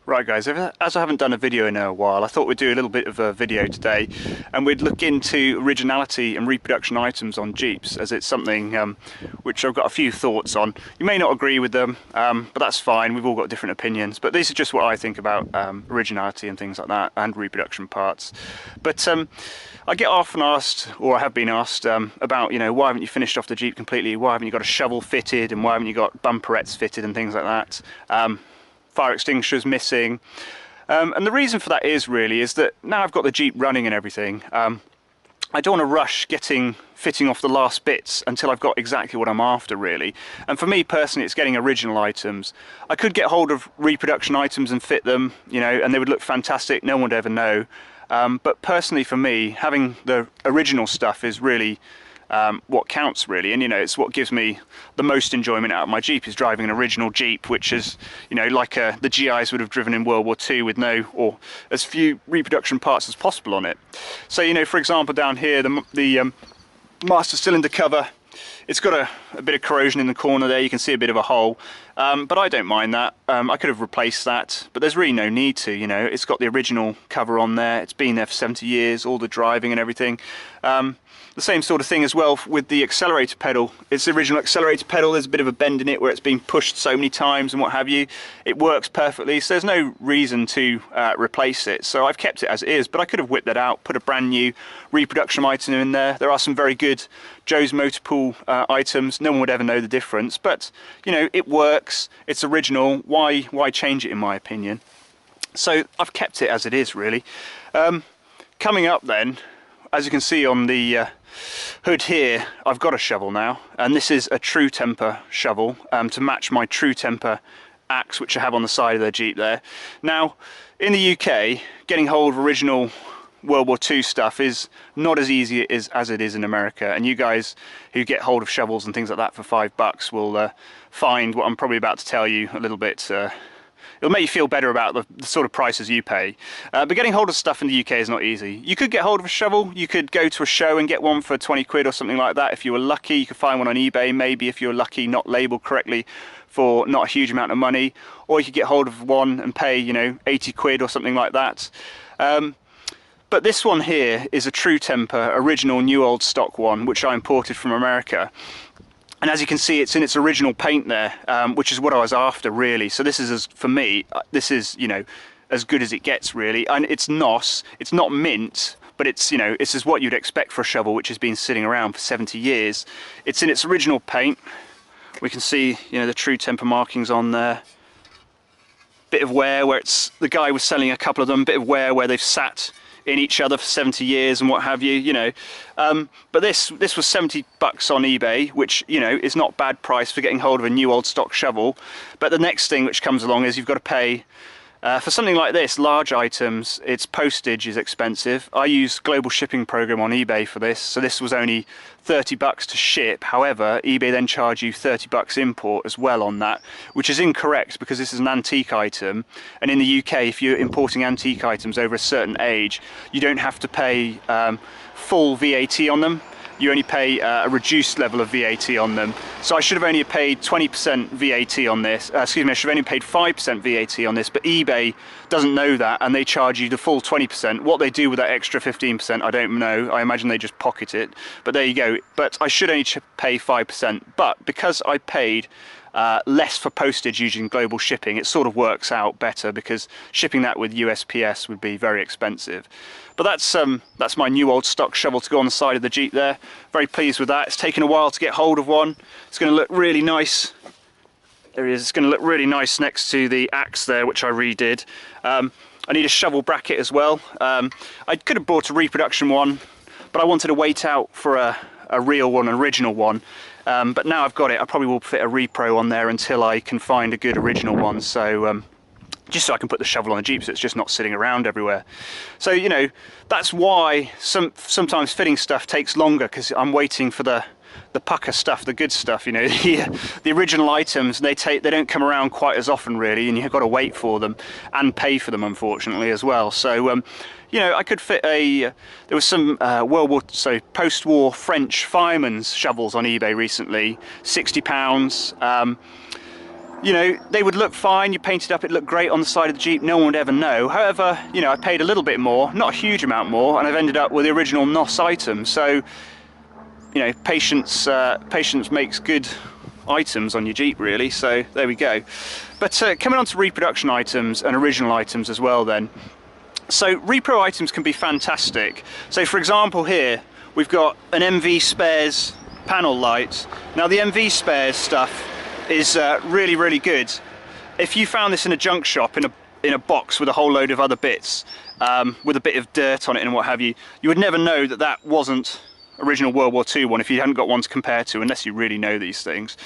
Right guys, as I haven't done a video in a while, I thought we'd do a little bit of a video today and we'd look into originality and reproduction items on Jeeps, as it's something which I've got a few thoughts on. You may not agree with them, but that's fine, we've all got different opinions, but these are just what I think about originality and things like that, and reproduction parts. But I get often asked, or I have been asked, about, why haven't you finished off the Jeep completely, why haven't you got a shovel fitted, and why haven't you got bumperettes fitted and things like that. Fire extinguishers missing, and the reason for that is that now I've got the Jeep running and everything, I don't want to rush fitting off the last bits until I've got exactly what I'm after really. And for me personally, it's getting original items. I could get hold of reproduction items and fit them, and they would look fantastic, no one would ever know, but personally for me, having the original stuff is really what counts really, and it's what gives me the most enjoyment out of my Jeep, is driving an original Jeep, which is like the GIs would have driven in World War II, with no or as few reproduction parts as possible on it. So for example, down here the master cylinder cover, it's got a bit of corrosion in the corner there, you can see a bit of a hole, but I don't mind that. I could have replaced that, but there's really no need to. It's got the original cover on there, it's been there for 70 years, all the driving and everything. The same sort of thing as well with the accelerator pedal. It's the original accelerator pedal, there's a bit of a bend in it where it's been pushed so many times and what have you. It works perfectly, so there's no reason to replace it. So I've kept it as it is, but I could have whipped that out, put a brand new reproduction item in there. There are some very good Joe's Motor Pool items, no one would ever know the difference, but it works, it's original, why change it in my opinion? So I've kept it as it is really. Coming up then, as you can see on the hood here, I've got a shovel now, and this is a True Temper shovel to match my True Temper axe which I have on the side of the Jeep there. Now in the UK, getting hold of original World War II stuff is not as easy as it is in America, and you guys who get hold of shovels and things like that for $5 will find what I'm probably about to tell you a little bit. It'll make you feel better about the sort of prices you pay. But getting hold of stuff in the UK is not easy. You could get hold of a shovel, you could go to a show and get one for 20 quid or something like that if you were lucky. You could find one on eBay, maybe, if you were lucky, not labelled correctly, for not a huge amount of money. Or you could get hold of one and pay, 80 quid or something like that. But this one here is a True Temper original new old stock one, which I imported from America. And as you can see, it's in its original paint there, which is what I was after really. So this is, for me, this is, as good as it gets really. And it's NOS, it's not mint, but it's, this is what you'd expect for a shovel which has been sitting around for 70 years. It's in its original paint. We can see, the True Temper markings on there. Bit of wear where the guy was selling a couple of them, bit of wear where they've sat in each other for 70 years and what have you, but this was $70 on eBay, which is not bad price for getting hold of a new old stock shovel. But the next thing which comes along is you've got to pay for something like this, large items. Its postage is expensive. I use global shipping program on eBay for this, so this was only $30 to ship. However, eBay then charge you $30 import as well on that, which is incorrect because this is an antique item, and in the UK, if you're importing antique items over a certain age, you don't have to pay full VAT on them. You only pay a reduced level of VAT on them. So I should have only paid 20% VAT on this. Excuse me, I should have only paid 5% VAT on this, but eBay doesn't know that and they charge you the full 20%. What they do with that extra 15%, I don't know. I imagine they just pocket it, but there you go. But I should only pay 5%, but because I paid less for postage using global shipping, it sort of works out better, because shipping that with USPS would be very expensive. But that's my new old stock shovel to go on the side of the Jeep there. Very pleased with that. It's taken a while to get hold of one. It's going to look really nice. There it is. It's going to look really nice next to the axe there, which I redid. I need a shovel bracket as well. I could have bought a reproduction one, but I wanted to wait out for a real one, an original one. But now I've got it, I probably will fit a repro on there until I can find a good original one. So just so I can put the shovel on the Jeep so it's just not sitting around everywhere. So that's why sometimes fitting stuff takes longer, because I'm waiting for the pucker stuff, the good stuff, the original items. They don't come around quite as often really, and you've got to wait for them and pay for them, unfortunately, as well. So I could fit there was some post-war French firemen's shovels on eBay recently, £60. you know, they would look fine, you painted up, it looked great on the side of the Jeep, no one would ever know. However, you know, I paid a little bit more, not a huge amount more, and I've ended up with the original NOS item. So, you know, patience makes good items on your Jeep, really. So there we go. But coming on to reproduction items and original items as well then. So repro items can be fantastic. So for example here, we've got an MV Spares panel light. Now the MV Spares stuff is really, really good. If you found this in a junk shop in a box with a whole load of other bits, with a bit of dirt on it and what have you, you would never know that that wasn't original World War II one if you hadn't got one to compare to, unless you really know these things.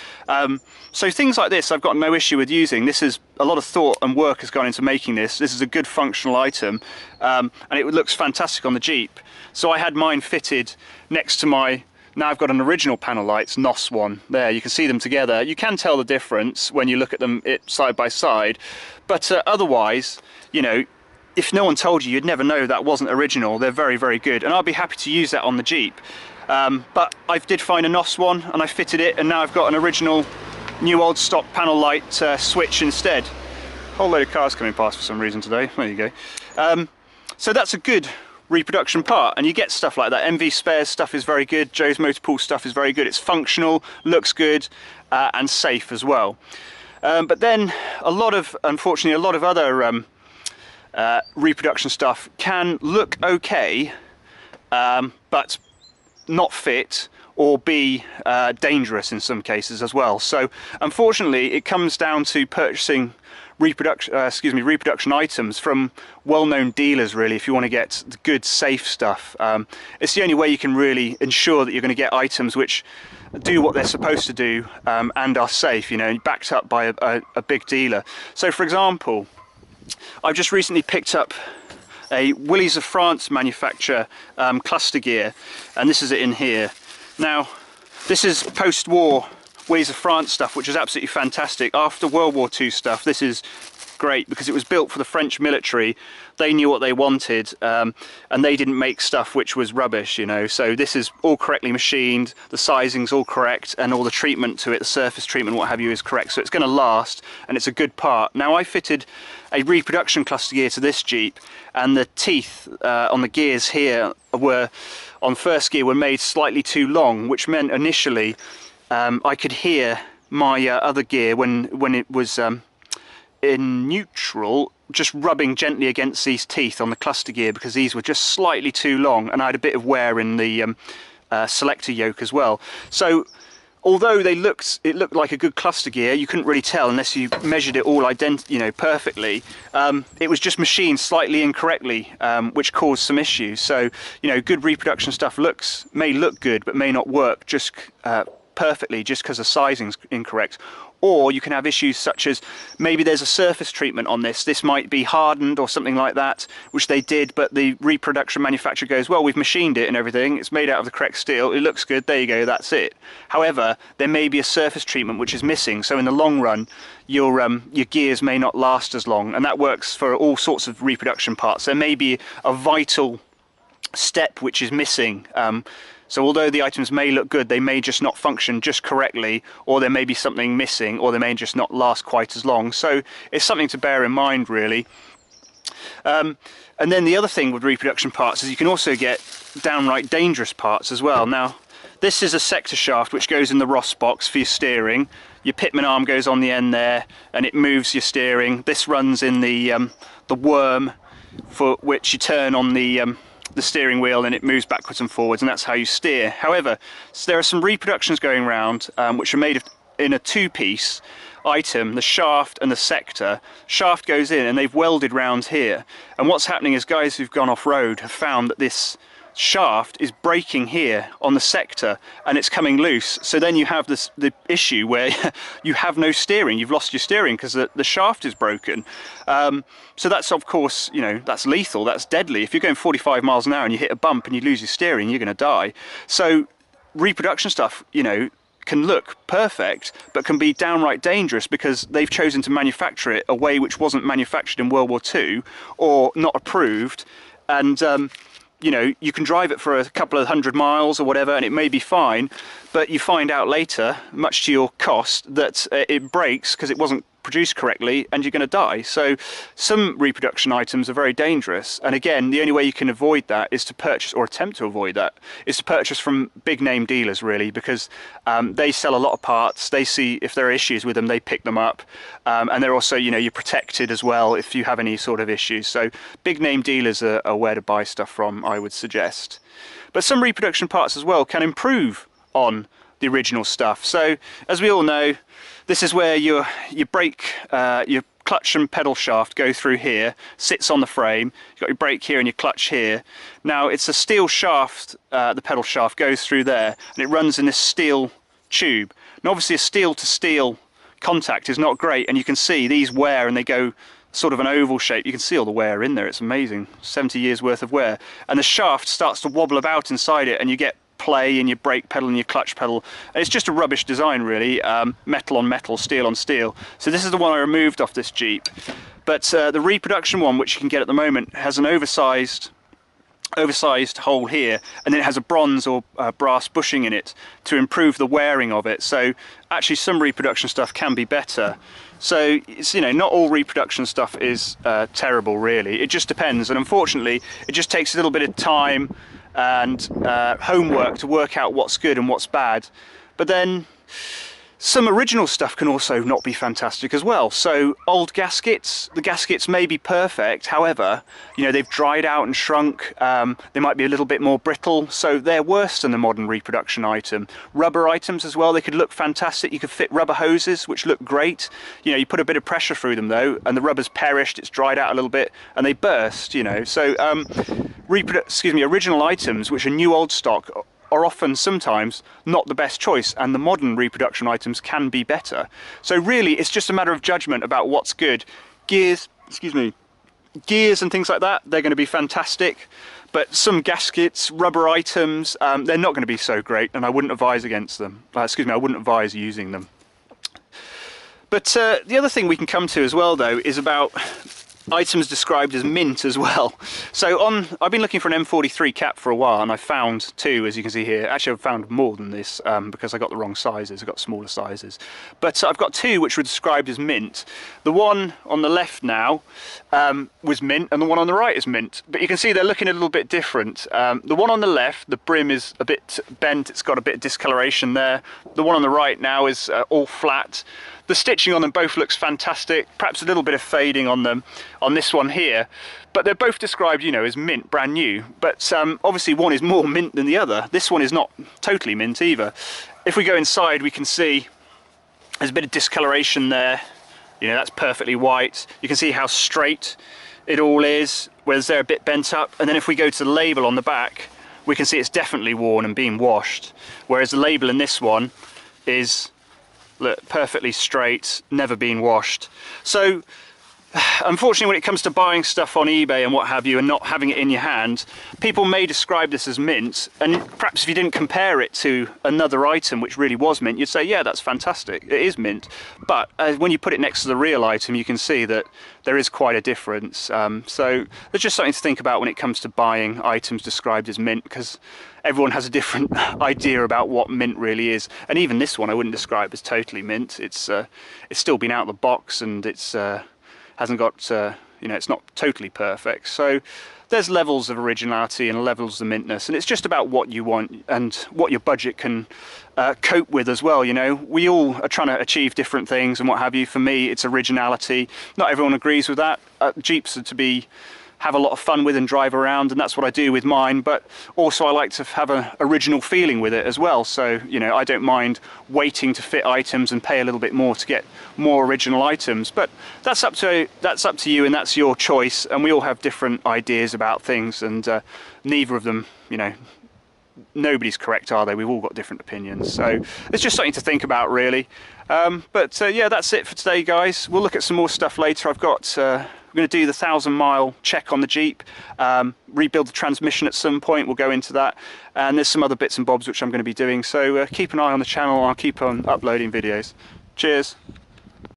So things like this I've got no issue with using. This is a lot of thought and work has gone into making this. This is a good functional item, and it looks fantastic on the Jeep. So I had mine fitted next to my, now I've got an original panel lights, NOS one. There, you can see them together. You can tell the difference when you look at them side by side, but otherwise, you know, if no one told you, you'd never know that wasn't original. They're very, very good, and I'll be happy to use that on the Jeep. But I did find a NOS one, and I fitted it, and now I've got an original new old stock panel light switch instead. Whole load of cars coming past for some reason today. There you go. So that's a good reproduction part, and you get stuff like that. MV Spares stuff is very good. Joe's Motorpool stuff is very good. It's functional, looks good, and safe as well. But then unfortunately a lot of other reproduction stuff can look okay, but not fit, or be dangerous in some cases as well. So unfortunately it comes down to purchasing reproduction items from well-known dealers, really, if you want to get the good, safe stuff. It's the only way you can really ensure that you're going to get items which do what they're supposed to do, and are safe, you know, backed up by a big dealer. So for example, I've just recently picked up a Willys of France manufacturer cluster gear, and this is it in here. Now this is post-war Willys of France stuff, which is absolutely fantastic. After World War II stuff, this is great because it was built for the French military. They knew what they wanted, and they didn't make stuff which was rubbish, you know. So this is all correctly machined, the sizing's all correct, and all the treatment to it, the surface treatment, what have you, is correct. So it's going to last, and it's a good part. Now I fitted a reproduction cluster gear to this Jeep, and the teeth on the gears here were, on first gear, were made slightly too long, which meant initially I could hear my other gear when it was in neutral, just rubbing gently against these teeth on the cluster gear, because these were just slightly too long, and I had a bit of wear in the selector yoke as well. So although it looked like a good cluster gear, you couldn't really tell unless you measured it all perfectly. It was just machined slightly incorrectly, which caused some issues. So, you know, good reproduction stuff may look good, but may not work just perfectly just because the sizing's incorrect. Or you can have issues such as maybe there's a surface treatment on this. This might be hardened or something like that, which they did, but the reproduction manufacturer goes, well, we've machined it and everything. It's made out of the correct steel. It looks good. There you go. That's it. However, there may be a surface treatment which is missing. So in the long run, your gears may not last as long. And that works for all sorts of reproduction parts. There may be a vital step which is missing. So although the items may look good, they may just not function just correctly, or there may be something missing, or they may just not last quite as long. So it's something to bear in mind, really. And then the other thing with reproduction parts is you can also get downright dangerous parts as well. Now, this is a sector shaft which goes in the Ross box for your steering. Your pitman arm goes on the end there, and it moves your steering. This runs in the worm, for which you turn on the steering wheel, and it moves backwards and forwards, and that's how you steer. However, so there are some reproductions going around which are made in a two-piece item, the shaft and the sector. Shaft goes in, and they've welded round here, and what's happening is guys who've gone off-road have found that this shaft is breaking here on the sector, and it's coming loose. So then you have the issue where you have no steering. You've lost your steering because the shaft is broken. So that's, of course, you know, that's lethal, that's deadly. If you're going 45 miles an hour and you hit a bump and you lose your steering, you're going to die. So reproduction stuff, you know, can look perfect, but can be downright dangerous because they've chosen to manufacture it a way which wasn't manufactured in World War II or not approved. And you know, you can drive it for a couple of 100 miles or whatever, and it may be fine, but you find out later, much to your cost, that it breaks because it wasn't produce correctly and you're going to die. So some reproduction items are very dangerous, and again, the only way you can avoid that is to purchase, or attempt to avoid that, is to purchase from big name dealers, really, because they sell a lot of parts. They see if there are issues with them, they pick them up, and they're also, you know, you're protected as well if you have any sort of issues. So big name dealers are where to buy stuff from, I would suggest. But some reproduction parts as well can improve on the original stuff. So as we all know, this is where your brake, your clutch and pedal shaft go through here, sits on the frame. You've got your brake here and your clutch here. Now it's a steel shaft, the pedal shaft goes through there, and it runs in this steel tube. And obviously a steel to steel contact is not great, and you can see these wear and they go sort of an oval shape. You can see all the wear in there, it's amazing. 70 years worth of wear. And the shaft starts to wobble about inside it, and you get play in your brake pedal and your clutch pedal, and it's just a rubbish design, really. Metal on metal, steel on steel. So this is the one I removed off this Jeep, but the reproduction one, which you can get at the moment, has an oversized hole here, and then it has a bronze or brass bushing in it to improve the wearing of it. So actually some reproduction stuff can be better. So it's, you know, not all reproduction stuff is terrible, really. It just depends, and unfortunately it just takes a little bit of time and homework to work out what's good and what's bad. But then some original stuff can also not be fantastic as well. So old gaskets, the gaskets may be perfect, however, you know, they've dried out and shrunk, they might be a little bit more brittle, so they're worse than the modern reproduction item. Rubber items as well, they could look fantastic. You could fit rubber hoses, which look great. You know, you put a bit of pressure through them though, and the rubber's perished, it's dried out a little bit, and they burst, you know. So original items, which are new old stock, are often sometimes not the best choice, and the modern reproduction items can be better. So really it's just a matter of judgment about what's good. Gears and things like that, they're going to be fantastic, but some gaskets, rubber items, they're not going to be so great, and I wouldn't advise against them. I wouldn't advise using them. But the other thing we can come to as well though is about items described as mint as well. So I've been looking for an M43 cap for a while, and I found two, as you can see here. Actually I've found more than this because I got the wrong sizes, I got smaller sizes. But I've got two which were described as mint. The one on the left now was mint, and the one on the right is mint. But you can see they're looking a little bit different. The one on the left, the brim is a bit bent, it's got a bit of discoloration there. The one on the right now is all flat. The stitching on them both looks fantastic, perhaps a little bit of fading on them on this one here, but they're both described, you know, as mint, brand new. But obviously one is more mint than the other. This one is not totally mint either. If we go inside, we can see there's a bit of discoloration there. You know, that's perfectly white. You can see how straight it all is, whereas they're a bit bent up. And then if we go to the label on the back, we can see it's definitely worn and being washed, whereas the label in this one is, look, perfectly straight, never been washed. So unfortunately, when it comes to buying stuff on eBay and what have you, and not having it in your hand, people may describe this as mint, and perhaps if you didn't compare it to another item which really was mint, you'd say, yeah, that's fantastic, it is mint. But when you put it next to the real item, you can see that there is quite a difference. So there's just something to think about when it comes to buying items described as mint, because everyone has a different idea about what mint really is. And even this one I wouldn't describe as totally mint. It's still been out of the box, and it's hasn't got, you know, it's not totally perfect. So there's levels of originality and levels of mintness, and it's just about what you want and what your budget can cope with as well. You know, we all are trying to achieve different things and what have you. For me, it's originality. Not everyone agrees with that. Jeeps are to have a lot of fun with and drive around, and that's what I do with mine, but also I like to have an original feeling with it as well. So, you know, I don't mind waiting to fit items and pay a little bit more to get more original items, but that's up to you, and that's your choice, and we all have different ideas about things, and neither of them, you know, nobody's correct, are they? We've all got different opinions, so it's just something to think about, really. But yeah, that's it for today, guys. We'll look at some more stuff later. I've got we're going to do the 1,000-mile check on the Jeep, rebuild the transmission at some point. We'll go into that, and there's some other bits and bobs which I'm going to be doing, so keep an eye on the channel. I'll keep on uploading videos. Cheers.